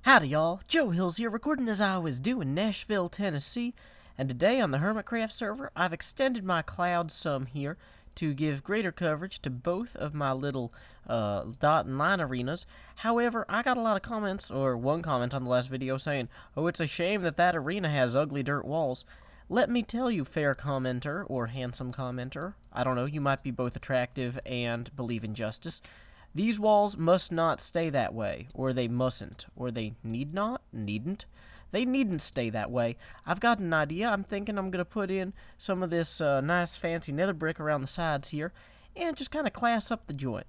Howdy y'all, Joe Hills here, recording as I always do in Nashville, Tennessee, and today on the Hermitcraft server, I've extended my cloud some here to give greater coverage to both of my little dot and line arenas. However, I got a lot of comments, or one comment on the last video saying, oh, it's a shame that arena has ugly dirt walls. Let me tell you, fair commenter, or handsome commenter, I don't know, you might be both attractive and believe in justice. These walls must not stay that way, or they mustn't, or they needn't. They needn't stay that way. I've got an idea. I'm thinking I'm going to put in some of this nice fancy nether brick around the sides here, and just kind of class up the joint.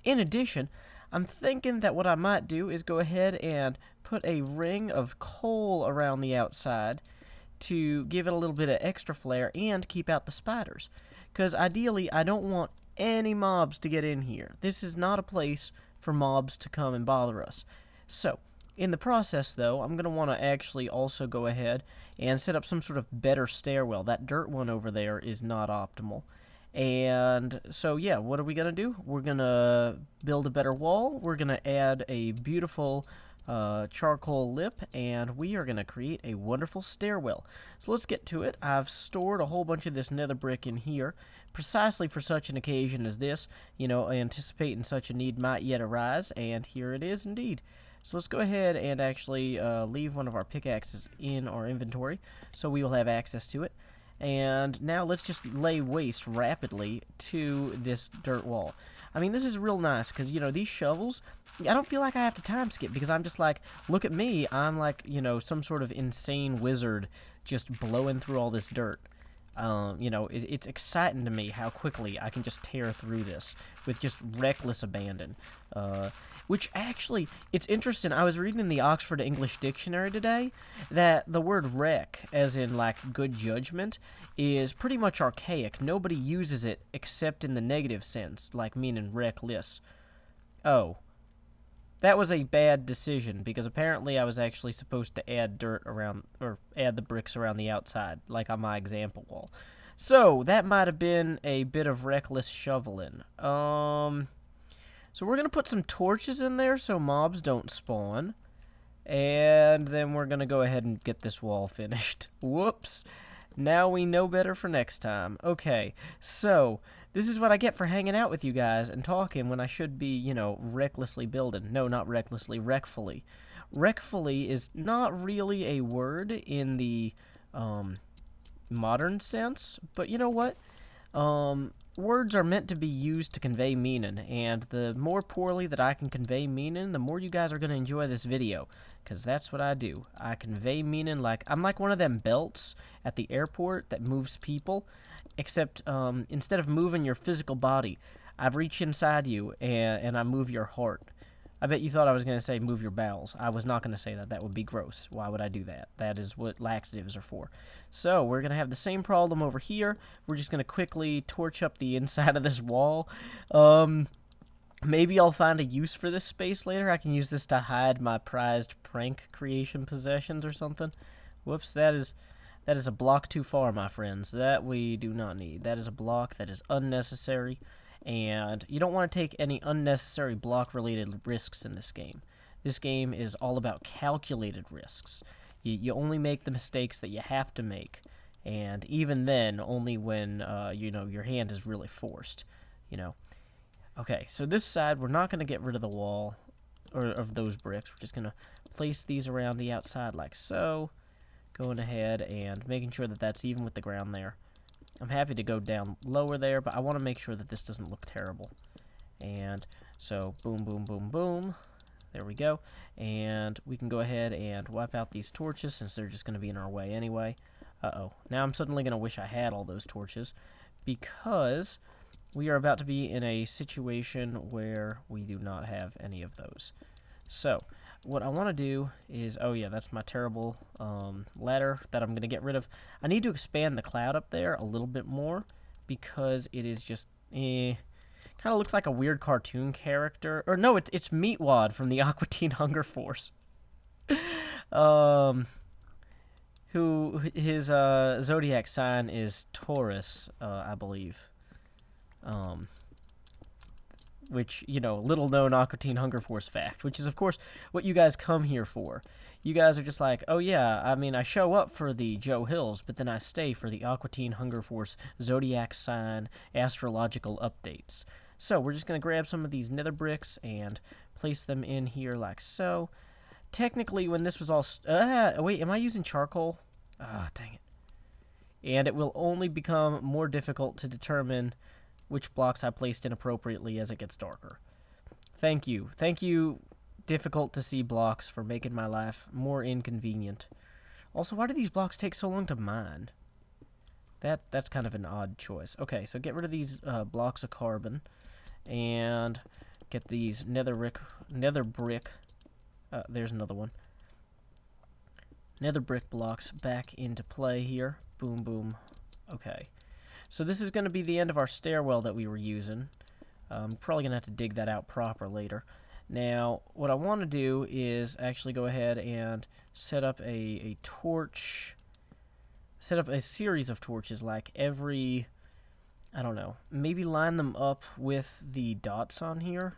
In addition, I'm thinking that what I might do is go ahead and put a ring of coal around the outside to give it a little bit of extra flair and keep out the spiders. Because ideally, I don't want any mobs to get in here. This is not a place for mobs to come and bother us. So, in the process though, I'm going to want to actually also go ahead and set up some sort of better stairwell. That dirt one over there is not optimal. And so yeah, what are we going to do? We're going to build a better wall. We're going to add a beautiful charcoal lip, and we are going to create a wonderful stairwell. So let's get to it. I've stored a whole bunch of this nether brick in here precisely for such an occasion as this, you know, anticipating such a need might yet arise, and here it is indeed. So let's go ahead and actually leave one of our pickaxes in our inventory so we will have access to it. And now let's just lay waste rapidly to this dirt wall. I mean, this is real nice because, you know, these shovels, I don't feel like I have to time skip because I'm just like, look at me. I'm like, you know, some sort of insane wizard just blowing through all this dirt. You know, it's exciting to me how quickly I can just tear through this with just reckless abandon. Which actually, it's interesting. I was reading in the Oxford English Dictionary today that the word wreck, as in like good judgment, is pretty much archaic. Nobody uses it except in the negative sense, like meaning reckless. Oh. That was a bad decision, because apparently I was actually supposed to add dirt around, or add the bricks around the outside, like on my example wall. So, that might have been a bit of reckless shoveling. So we're going to put some torches in there so mobs don't spawn. And then we're going to go ahead and get this wall finished. Whoops. Now we know better for next time. Okay, so this is what I get for hanging out with you guys and talking when I should be, you know, recklessly building. No, not recklessly, wreckfully. Wreckfully is not really a word in the modern sense, but you know what? Words are meant to be used to convey meaning, and the more poorly that I can convey meaning, the more you guys are going to enjoy this video, because that's what I do. I convey meaning like, I'm like one of them belts at the airport that moves people, except instead of moving your physical body, I reach inside you and I move your heart. I bet you thought I was going to say move your bowels. I was not going to say that. That would be gross. Why would I do that? That is what laxatives are for. So, we're going to have the same problem over here. We're just going to quickly torch up the inside of this wall. Maybe I'll find a use for this space later. I can use this to hide my prized prank creation possessions or something. Whoops, that is a block too far, my friends. That we do not need. That is a block that is unnecessary. And you don't want to take any unnecessary block-related risks in this game. This game is all about calculated risks. You only make the mistakes that you have to make, and even then, only when, you know, your hand is really forced, you know. Okay, so this side, we're not going to get rid of the wall, or of those bricks. We're just going to place these around the outside like so, going ahead and making sure that that's even with the ground there. I'm happy to go down lower there, but I want to make sure that this doesn't look terrible. And so, boom, boom, boom, boom. There we go. And we can go ahead and wipe out these torches since they're just going to be in our way anyway. Uh-oh. Now I'm suddenly going to wish I had all those torches because we are about to be in a situation where we do not have any of those. So, what I want to do is, oh yeah, that's my terrible ladder that I'm going to get rid of. I need to expand the cloud up there a little bit more because it is just, kind of looks like a weird cartoon character. Or no, it's Meatwad from the Aqua Teen Hunger Force. Who, his zodiac sign is Taurus, I believe. which, you know, little known Aqua Teen Hunger Force fact, which is, of course, what you guys come here for. You guys are just like, oh yeah, I mean, I show up for the Joe Hills, but then I stay for the Aqua Teen Hunger Force Zodiac Sign astrological updates. So we're just going to grab some of these nether bricks and place them in here like so. Technically, when this was all... wait, am I using charcoal? Ah, dang it. And it will only become more difficult to determine which blocks I placed inappropriately as it gets darker. Thank you. Thank you, difficult to see blocks, for making my life more inconvenient. Also, why do these blocks take so long to mine? That's kind of an odd choice. Okay, so get rid of these blocks of carbon and get these nether brick. There's another one. Nether brick blocks back into play here. Boom, boom. Okay. So this is going to be the end of our stairwell that we were using. Probably going to have to dig that out proper later. Now, what I want to do is actually go ahead and set up a torch. Set up a series of torches, like every... I don't know. Maybe line them up with the dots on here.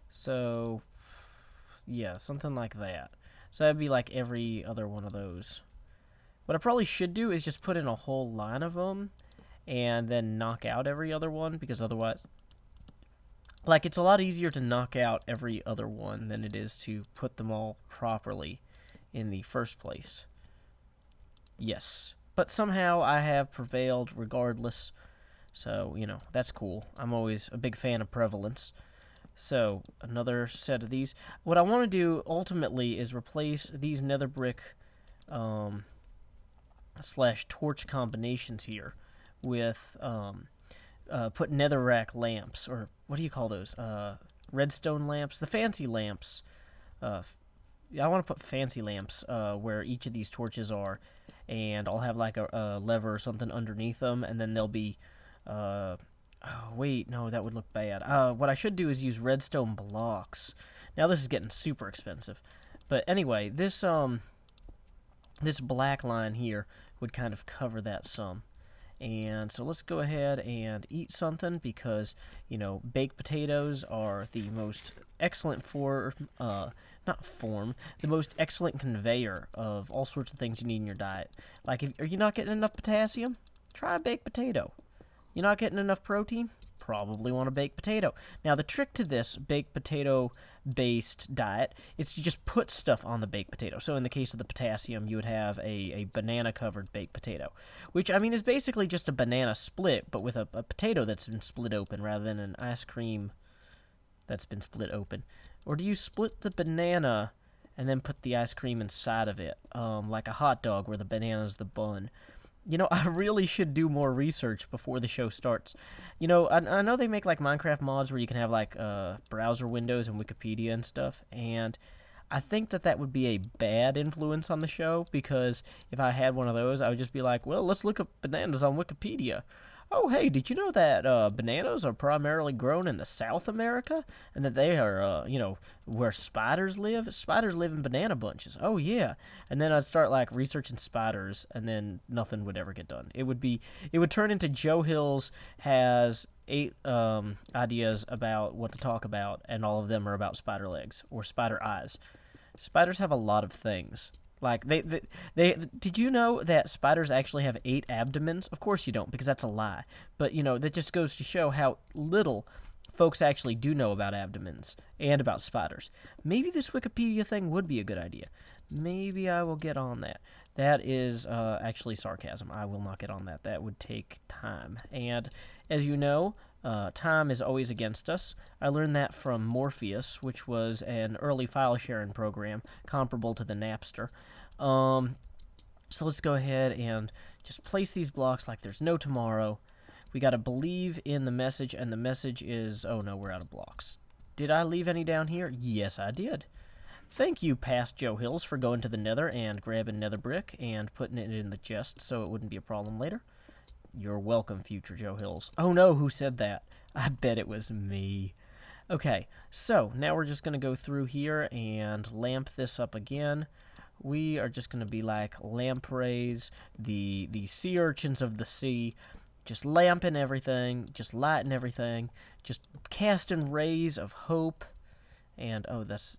So, yeah, something like that. So that'd be like every other one of those. What I probably should do is just put in a whole line of them and then knock out every other one, because otherwise, like, it's a lot easier to knock out every other one than it is to put them all properly in the first place. Yes. But somehow I have prevailed regardless. So, you know, that's cool. I'm always a big fan of prevalence. So, another set of these. What I want to do ultimately is replace these nether brick slash torch combinations here with put netherrack lamps, or what do you call those? Redstone lamps, the fancy lamps. I want to put fancy lamps where each of these torches are, and I'll have like a lever or something underneath them, and then they'll be oh wait, no, that would look bad. What I should do is use redstone blocks. Now this is getting super expensive, but anyway, this black line here would kind of cover that some. And so let's go ahead and eat something, because, you know, baked potatoes are the most excellent the most excellent conveyor of all sorts of things you need in your diet. Like, are you not getting enough potassium? Try a baked potato. You're not getting enough protein? Probably want a baked potato. Now, the trick to this baked potato-based diet is to just put stuff on the baked potato. So in the case of the potassium, you would have a banana-covered baked potato, which, I mean, is basically just a banana split, but with a potato that's been split open rather than an ice cream that's been split open. Or do you split the banana and then put the ice cream inside of it, like a hot dog where the banana's the bun? You know, I really should do more research before the show starts. You know, I know they make, like, Minecraft mods where you can have, like, browser windows and Wikipedia and stuff, and I think that would be a bad influence on the show, because if I had one of those, I would just be like, well, let's look up bananas on Wikipedia. Oh, hey, did you know that bananas are primarily grown in the South America? And that they are, you know, where spiders live? Spiders live in banana bunches. Oh, yeah. And then I'd start, like, researching spiders, and then nothing would ever get done. It would turn into Joe Hills has 8 ideas about what to talk about, and all of them are about spider legs or spider eyes. Spiders have a lot of things. Like, they did you know that spiders actually have 8 abdomens? Of course you don't, because that's a lie. But, you know, that just goes to show how little folks actually do know about abdomens and about spiders. Maybe this Wikipedia thing would be a good idea. Maybe I will get on that. That is actually sarcasm. I will not get on that. That would take time. And, as you know, time is always against us. I learned that from Morpheus, which was an early file sharing program comparable to the Napster. So let's go ahead and just place these blocks like there's no tomorrow. We got to believe in the message, and the message is, oh no, we're out of blocks. Did I leave any down here? Yes, I did. Thank you, past Joe Hills, for going to the nether and grabbing nether brick and putting it in the chest so it wouldn't be a problem later. You're welcome, future Joe Hills. Oh no, who said that? I bet it was me. Okay, so now we're just going to go through here and lamp this up again. We are just going to be like lampreys, the sea urchins of the sea. just lamping everything, just lighting everything, just casting rays of hope. And oh, that's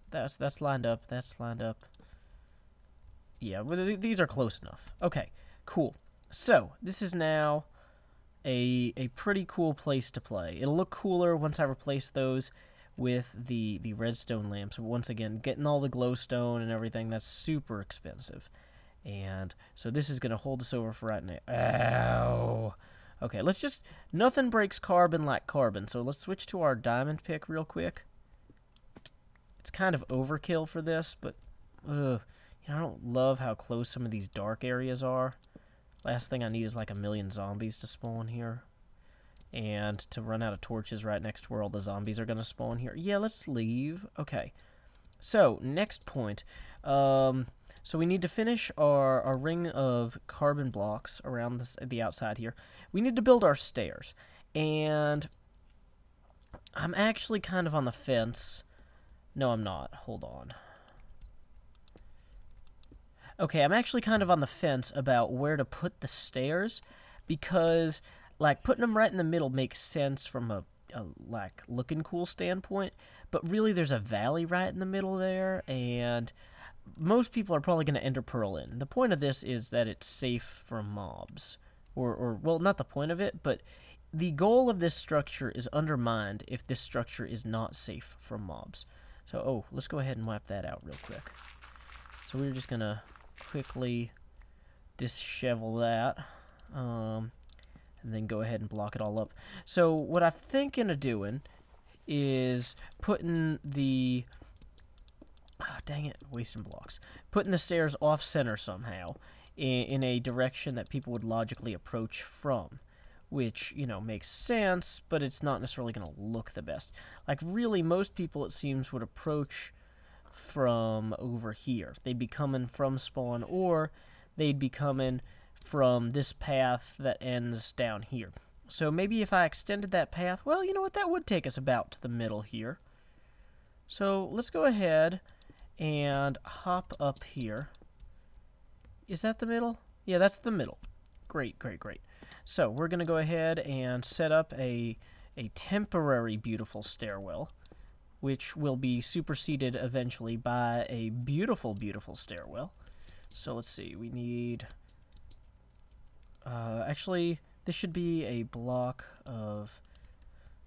lined up. That's lined up. Yeah, well, these are close enough. Okay, cool. So this is now a pretty cool place to play. It'll look cooler once I replace those with the redstone lamps. Once again, getting all the glowstone and everything, that's super expensive. And so this is going to hold us over for right now. Ow. Okay, let's just... Nothing breaks carbon like carbon, so let's switch to our diamond pick real quick. It's kind of overkill for this, but... I don't love how close some of these dark areas are. Last thing I need is like 1,000,000 zombies to spawn here. And to run out of torches right next to where all the zombies are going to spawn here. Yeah, let's leave. Okay. So, next point. So we need to finish our ring of carbon blocks around the outside here. We need to build our stairs. And I'm actually kind of on the fence. No, I'm not. Hold on. Okay, I'm actually kind of on the fence about where to put the stairs, because, like, putting them right in the middle makes sense from a like, looking cool standpoint, but really there's a valley right in the middle there, and most people are probably going to ender pearl in. The point of this is that it's safe from mobs, or, well, not the point of it, but the goal of this structure is undermined if this structure is not safe from mobs. So, oh, let's go ahead and wipe that out real quick. So we're just going to quickly dishevel that, and then go ahead and block it all up. So what I'm thinking of doing is putting the... Oh, dang it, wasting blocks. Putting the stairs off-center somehow, in a direction that people would logically approach from. Which, you know, makes sense, but it's not necessarily going to look the best. Like, really, most people, it seems, would approach from over here. They'd be coming from spawn, or they'd be coming from this path that ends down here. So maybe if I extended that path, well, you know what, that would take us about to the middle here. So let's go ahead and hop up here. Is that the middle? Yeah, that's the middle. Great, great, great. So we're going to go ahead and set up a temporary beautiful stairwell, which will be superseded eventually by a beautiful, beautiful stairwell. So let's see, we need... actually, this should be a block of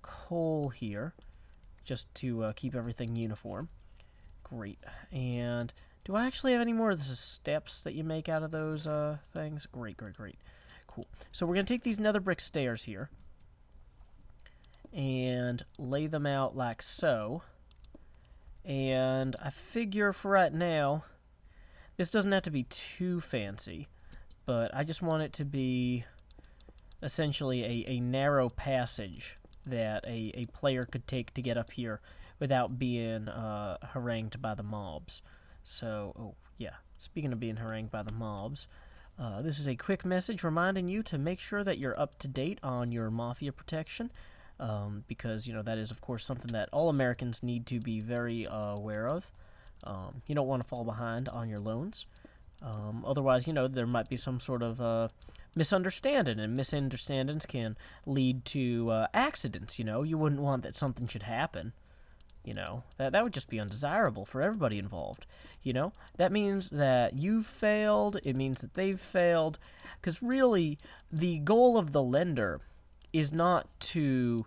coal here, just to keep everything uniform. Great. And do I actually have any more of the steps that you make out of those things? Great, great, great. Cool. So we're going to take these nether brick stairs here and lay them out like so. And I figure for right now, this doesn't have to be too fancy, but I just want it to be essentially a narrow passage that a player could take to get up here without being harangued by the mobs. So, oh yeah, speaking of being harangued by the mobs, this is a quick message reminding you to make sure that you're up to date on your Mafia protection, because, you know, that is, of course, something that all Americans need to be very aware of. You don't want to fall behind on your loans. Otherwise, you know, there might be some sort of misunderstanding, and misunderstandings can lead to accidents, you know. You wouldn't want that something should happen. You know, that would just be undesirable for everybody involved, you know? That means that you've failed, it means that they've failed, because really, the goal of the lender is not to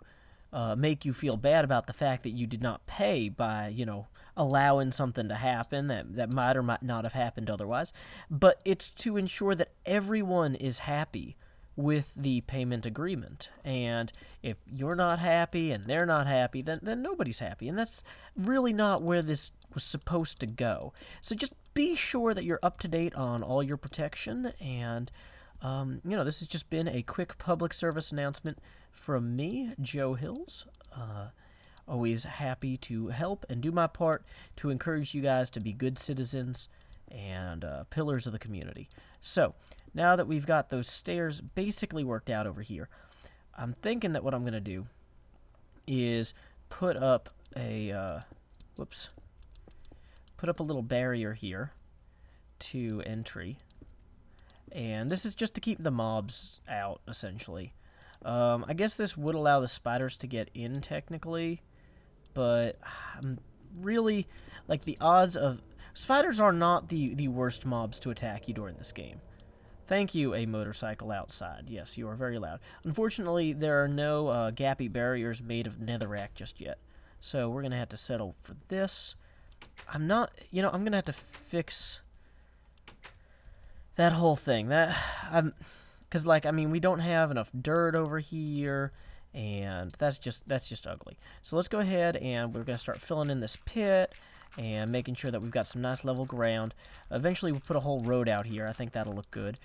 make you feel bad about the fact that you did not pay by, you know, allowing something to happen that might or might not have happened otherwise, but it's to ensure that everyone is happy with the payment agreement. And if you're not happy and they're not happy, then nobody's happy. And that's really not where this was supposed to go. So just be sure that you're up to date on all your protection. And, you know, this has just been a quick public service announcement from me, Joe Hills. Always happy to help and do my part to encourage you guys to be good citizens and pillars of the community. So, now that we've got those stairs basically worked out over here, I'm thinking that what I'm going to do is put up a, put up a little barrier here to entry. And this is just to keep the mobs out, essentially. I guess this would allow the spiders to get in technically, but I'm really, like, the odds of... Spiders are not the worst mobs to attack you during this game. Thank you, a motorcycle outside. Yes, you are very loud. Unfortunately, there are no gappy barriers made of netherrack just yet. So we're going to have to settle for this. I'm not... You know, I'm going to have to fix that whole thing. Because, like, I mean, we don't have enough dirt over here, and that's just ugly. So let's go ahead, and we're going to start filling in this pit, and making sure that we've got some nice level ground. Eventually, we'll put a whole road out here. I think that'll look good.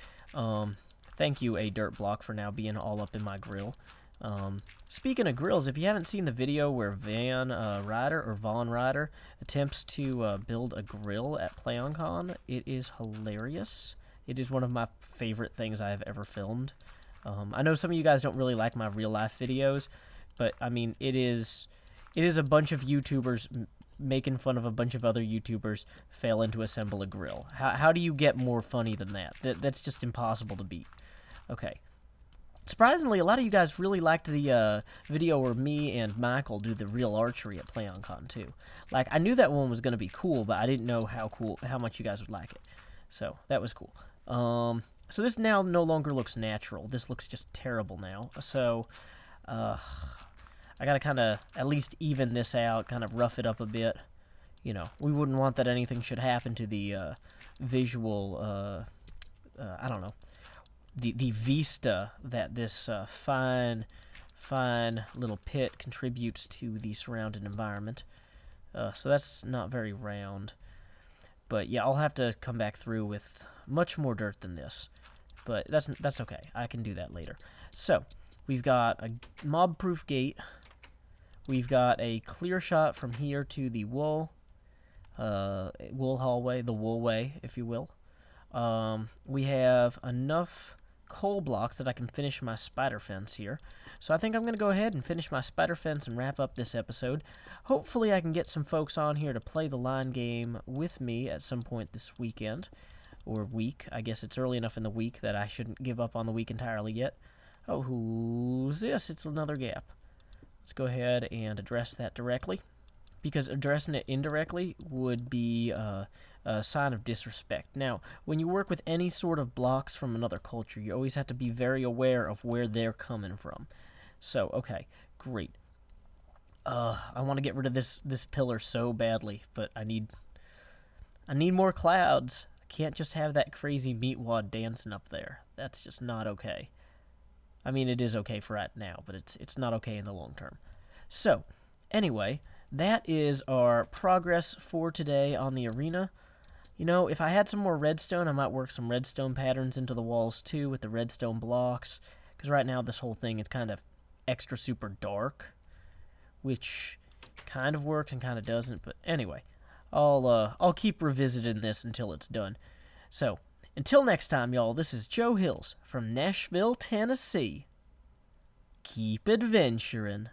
Thank you, a dirt block, for now being all up in my grill. Speaking of grills, if you haven't seen the video where Vaughn Ryder attempts to build a grill at PlayOnCon, it is hilarious. It is one of my favorite things I have ever filmed. I know some of you guys don't really like my real-life videos, but, I mean, it is a bunch of YouTubers making fun of a bunch of other YouTubers failing to assemble a grill. How do you get more funny than that? That's just impossible to beat. Okay. Surprisingly, a lot of you guys really liked the video where me and Michael do the real archery at PlayOnCon, too. Like, I knew that one was going to be cool, but I didn't know how much you guys would like it. So, that was cool. So this now no longer looks natural. This looks just terrible now. So, I gotta kind of at least even this out, kind of rough it up a bit. You know, we wouldn't want that anything should happen to the visual, I don't know, the vista that this fine little pit contributes to the surrounding environment. So that's not very round. But yeah, I'll have to come back through with much more dirt than this. But that's okay. I can do that later. So, we've got a mob-proof gate. We've got a clear shot from here to the wool hallway, the wool way, if you will. We have enough coal blocks that I can finish my spider fence here. So I think I'm going to go ahead and finish my spider fence and wrap up this episode. Hopefully I can get some folks on here to play the line game with me at some point this weekend. Or week. I guess it's early enough in the week that I shouldn't give up on the week entirely yet. Oh, who's this? It's another gap. Let's go ahead and address that directly, because addressing it indirectly would be a sign of disrespect. Now, when you work with any sort of blocks from another culture, you always have to be very aware of where they're coming from. So, okay, great. I want to get rid of this pillar so badly, but I need more clouds. I can't just have that crazy meatwad dancing up there. That's just not okay. I mean, it is okay for right now, but it's not okay in the long term. So, anyway, that is our progress for today on the arena. You know, if I had some more redstone, I might work some redstone patterns into the walls too with the redstone blocks. Because right now this whole thing is kind of extra super dark, which kind of works and kind of doesn't. But anyway, I'll keep revisiting this until it's done. So, until next time, y'all, this is Joe Hills from Nashville, Tennessee. Keep adventuring.